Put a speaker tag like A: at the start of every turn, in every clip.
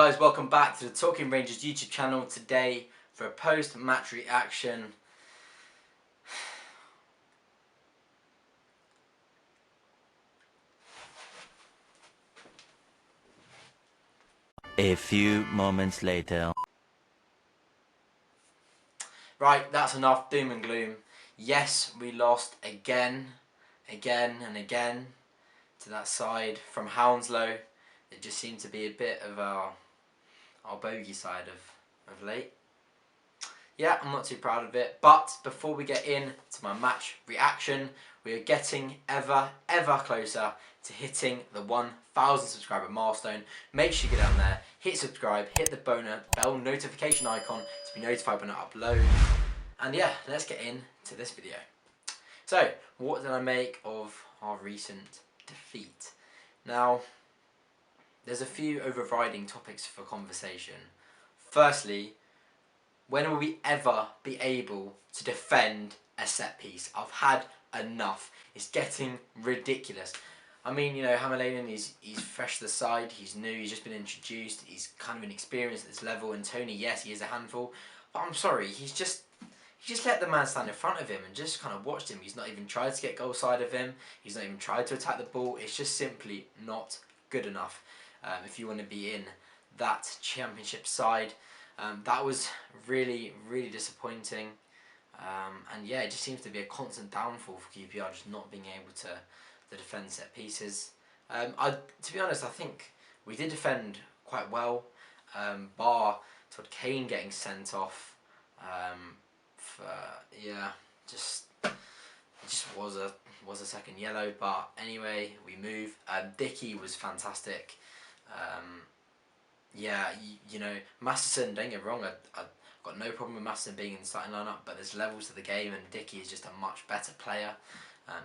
A: guys, welcome back to the Talking Rangers YouTube channel today for a post-match reaction.
B: A few moments later.
A: Right, that's enough doom and gloom. Yes, we lost again and again to that side from Hounslow. It just seemed to be a bit of our bogey side of late. Yeah, I'm not too proud of it, but before we get into my match reaction, we are getting ever closer to hitting the 1,000 subscriber milestone. Make sure you get down there, hit subscribe, hit the bell notification icon to be notified when I upload. And yeah, let's get into this video. So, what did I make of our recent defeat? Now, there's a few overriding topics for conversation. Firstly, when will we ever be able to defend a set piece? I've had enough. It's getting ridiculous. I mean, you know, Hammerlainen, he's fresh to the side, he's new, he's just been introduced, he's kind of inexperienced at this level, and Tony, yes, he is a handful, but I'm sorry, he just let the man stand in front of him and just kind of watched him. He's not even tried to get goal side of him, he's not even tried to attack the ball. It's just simply not good enough if you want to be in that championship side. That was really disappointing, and yeah, it just seems to be a constant downfall for QPR, just not being able to defend set pieces. To be honest, I think we did defend quite well, bar Todd Kane getting sent off. Yeah, it just was a second yellow, but anyway, we move. Dickey was fantastic. Yeah, you know, Masterson, don't get me wrong, I've got no problem with Masterson being in the starting lineup, but there's levels to the game, and Dickey is just a much better player.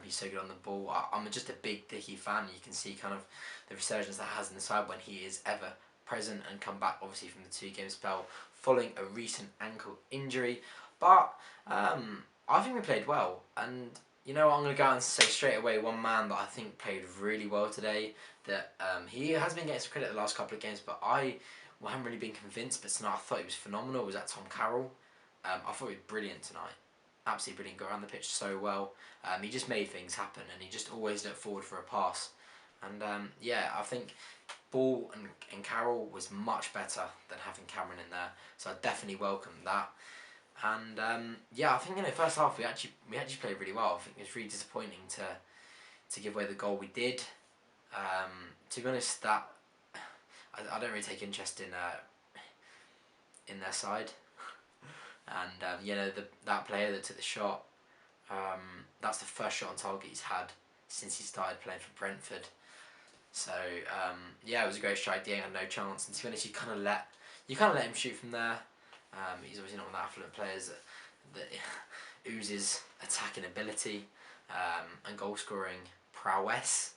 A: He's so good on the ball. I'm just a big Dickey fan. You can see kind of the resurgence that has in the side when he is ever present, and come back obviously from the 2-game spell following a recent ankle injury. But I think we played well, and you know what, I'm going to go out and say straight away one man that I think played really well today, that he has been getting some credit the last couple of games, but I haven't really been convinced, but tonight I thought he was phenomenal, was that Tom Carroll. I thought he was brilliant tonight. Absolutely brilliant, got around the pitch so well. He just made things happen, and he just always looked forward for a pass. And yeah, I think Ball and Carroll was much better than having Cameron in there, so I definitely welcome that. And yeah, I think in the first half we actually played really well. I think it was really disappointing to give away the goal we did. To be honest, that I don't really take interest in their side. And you know, that player that took the shot, that's the first shot on target he's had since he started playing for Brentford. So yeah, it was a great strike. Dieng had no chance, and to be honest, you kind of let him shoot from there. He's obviously not one of the affluent players that oozes attacking ability and goal scoring prowess.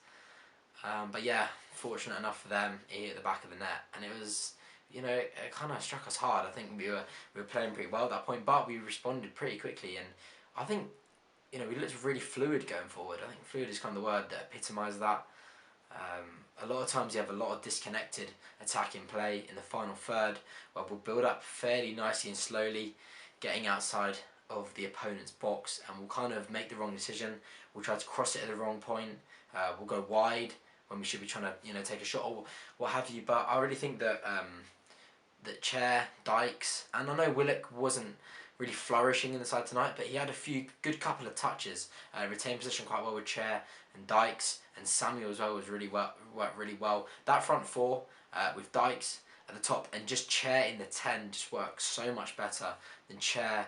A: But yeah, fortunate enough for them, he hit the back of the net, and it was, you know, it kind of struck us hard. I think we were playing pretty well at that point, but we responded pretty quickly, and I think, you know, we looked really fluid going forward. I think fluid is kind of the word that epitomises that. A lot of times you have a lot of disconnected attacking play in the final third, where we'll build up fairly nicely and slowly, getting outside of the opponent's box, and we'll kind of make the wrong decision. We'll try to cross it at the wrong point. We'll go wide when we should be trying to, you know, take a shot or what have you. But I really think that that Chair, Dykes, and I know Willock wasn't really flourishing in the side tonight, but he had a few good couple of touches, retained position quite well with Chair and Dykes, and Samuel as well was worked really well. That front four with Dykes at the top and just Chair in the 10 just works so much better than Chair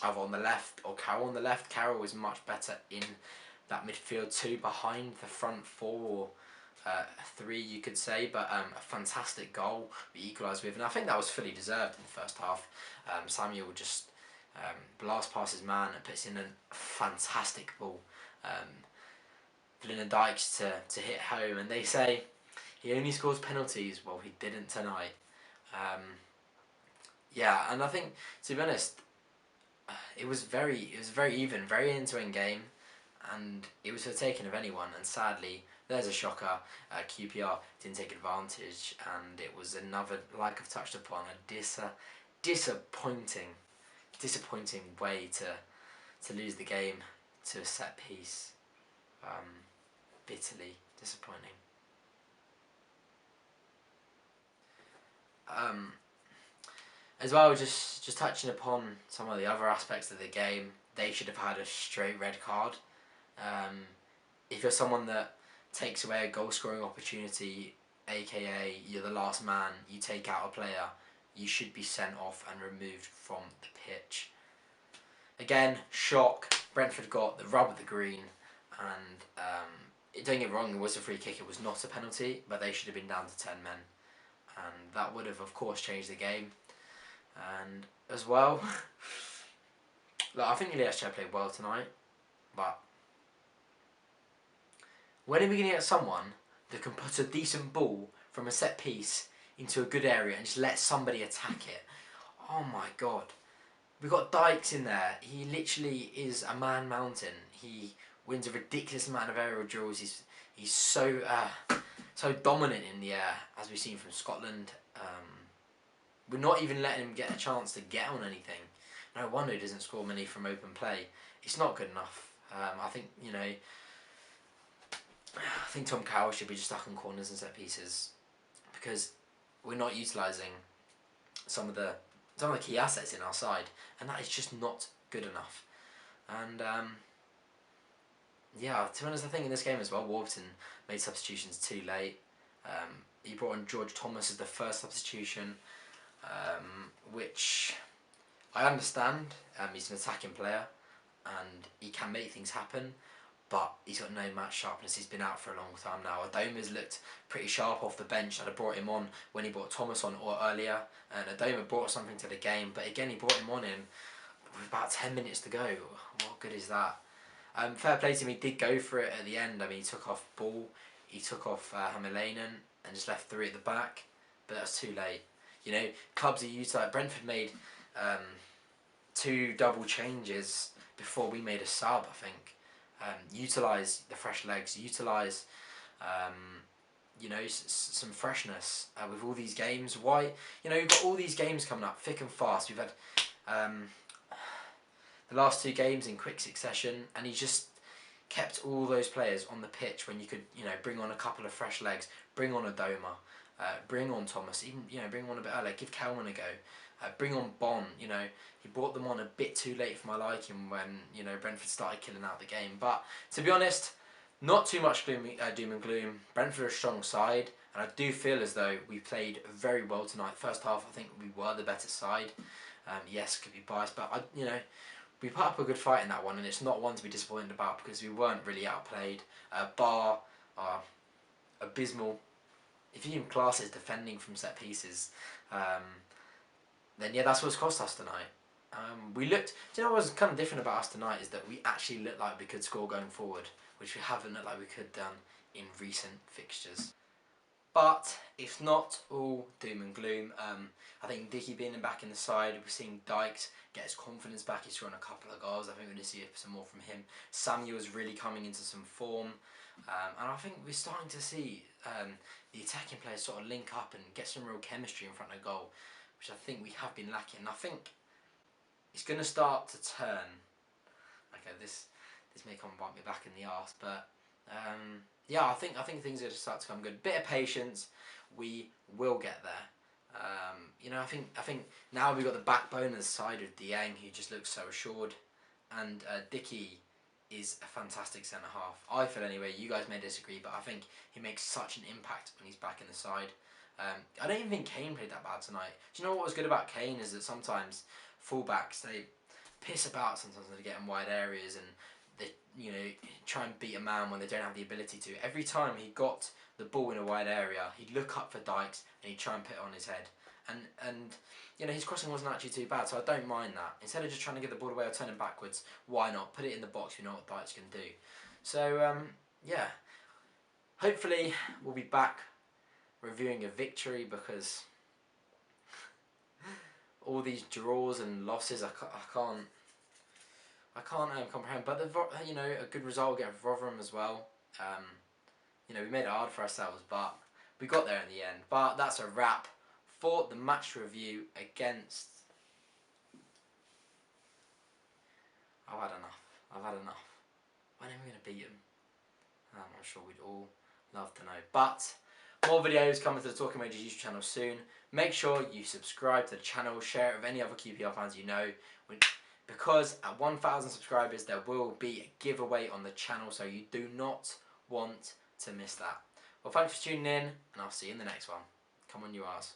A: either on the left or Carroll on the left. Carroll was much better in that midfield too, behind the front four, or three you could say, but a fantastic goal we equalised with, and I think that was fully deserved in the first half. Samuel just blast past his man and puts in a fantastic ball for Lyndon Dykes to hit home, and they say he only scores penalties. Well, he didn't tonight. Yeah, and I think, to be honest, it was very even, very end-to-end game, and it was for the taking of anyone, and sadly there's a shocker. QPR didn't take advantage, and it was another, like I've touched upon, a disappointing way to lose the game to a set piece. Bitterly disappointing. As well, just touching upon some of the other aspects of the game, they should have had a straight red card. If you're someone that takes away a goal scoring opportunity, aka you're the last man, you take out a player, you should be sent off and removed from the pitch. Again, shock. Brentford got the rub of the green, and don't get me wrong, it was a free kick, it was not a penalty, but they should have been down to 10 men, and that would have, of course, changed the game. And as well, look, I think Elias played well tonight, but when are we going to get someone that can put a decent ball from a set piece into a good area and just let somebody attack it? Oh my god. We've got Dykes in there. He literally is a man mountain. He wins a ridiculous amount of aerial duels. He's so dominant in the air, as we've seen from Scotland. We're not even letting him get a chance to get on anything. No wonder he doesn't score many from open play. It's not good enough. I think, I think Tom Cowell should be just stuck in corners and set pieces, because we're not utilising some of the key assets in our side, and that is just not good enough. And yeah, to be honest, I think in this game as well, Warburton made substitutions too late. He brought on George Thomas as the first substitution, which I understand. He's an attacking player and he can make things happen, but he's got no match sharpness. He's been out for a long time now. Adoma's looked pretty sharp off the bench. I'd have brought him on when he brought Thomas on or earlier, and Adoma brought something to the game, but again he brought him on in with about 10 minutes to go. What good is that? Fair play to him, he did go for it at the end. I mean, he took off Ball, he took off Hammerlainen and just left 3 at the back, but that's too late. Clubs are utilised. Brentford made 2 double changes before we made a sub, I think. Utilise the fresh legs, utilise some freshness with all these games. Why, we've got all these games coming up thick and fast. We've had the last 2 games in quick succession, and he just kept all those players on the pitch when you could, bring on a couple of fresh legs, bring on Adoma, bring on Thomas, even, bring on a bit earlier, give Kelman a go, bring on Bon. He brought them on a bit too late for my liking when, Brentford started killing out the game. But to be honest, not too much doom and gloom. Brentford are a strong side, and I do feel as though we played very well tonight. First half, I think we were the better side. Yes, could be biased, but we put up a good fight in that one, and it's not one to be disappointed about because we weren't really outplayed. Bar are abysmal. If you even class it as defending from set pieces, then yeah, that's what's cost us tonight. We looked. Do you know what was kind of different about us tonight is that we actually looked like we could score going forward, which we haven't looked like we could done in recent fixtures. But it's not all doom and gloom. I think Dicky being back in the side, we're seeing Dykes get his confidence back. He's scoring a couple of goals. I think we're going to see some more from him. Samuel's really coming into some form. And I think we're starting to see the attacking players sort of link up and get some real chemistry in front of goal, which I think we have been lacking. I think it's going to start to turn. Okay, this may come and bite me back in the arse, but yeah, I think things are going to start to come good. Bit of patience, we will get there. I think now we've got the backbone of the side of Dieng, who just looks so assured, and Dicky is a fantastic centre half. I feel anyway. You guys may disagree, but I think he makes such an impact when he's back in the side. I don't even think Kane played that bad tonight. Do you know what was good about Kane is that sometimes fullbacks, they piss about sometimes when they get in wide areas and they try and beat a man when they don't have the ability to. Every time he got the ball in a wide area, he'd look up for Dykes and he'd try and put it on his head. And his crossing wasn't actually too bad, so I don't mind that. Instead of just trying to get the ball away or turning backwards, why not? Put it in the box, we know what Dykes can do. So, yeah. Hopefully we'll be back reviewing a victory, because all these draws and losses I can't comprehend. But a good result, get Rotherham as well. You know, we made it hard for ourselves, but we got there in the end. But that's a wrap for the match review against... I've had enough. When are we going to beat them? I'm sure we'd all love to know. But more videos coming to the Talking Majors YouTube channel soon. Make sure you subscribe to the channel, share it with any other QPR fans you know. Because at 1,000 subscribers there will be a giveaway on the channel, so you do not want to miss that. Well, thanks for tuning in, and I'll see you in the next one. Come on, you R's.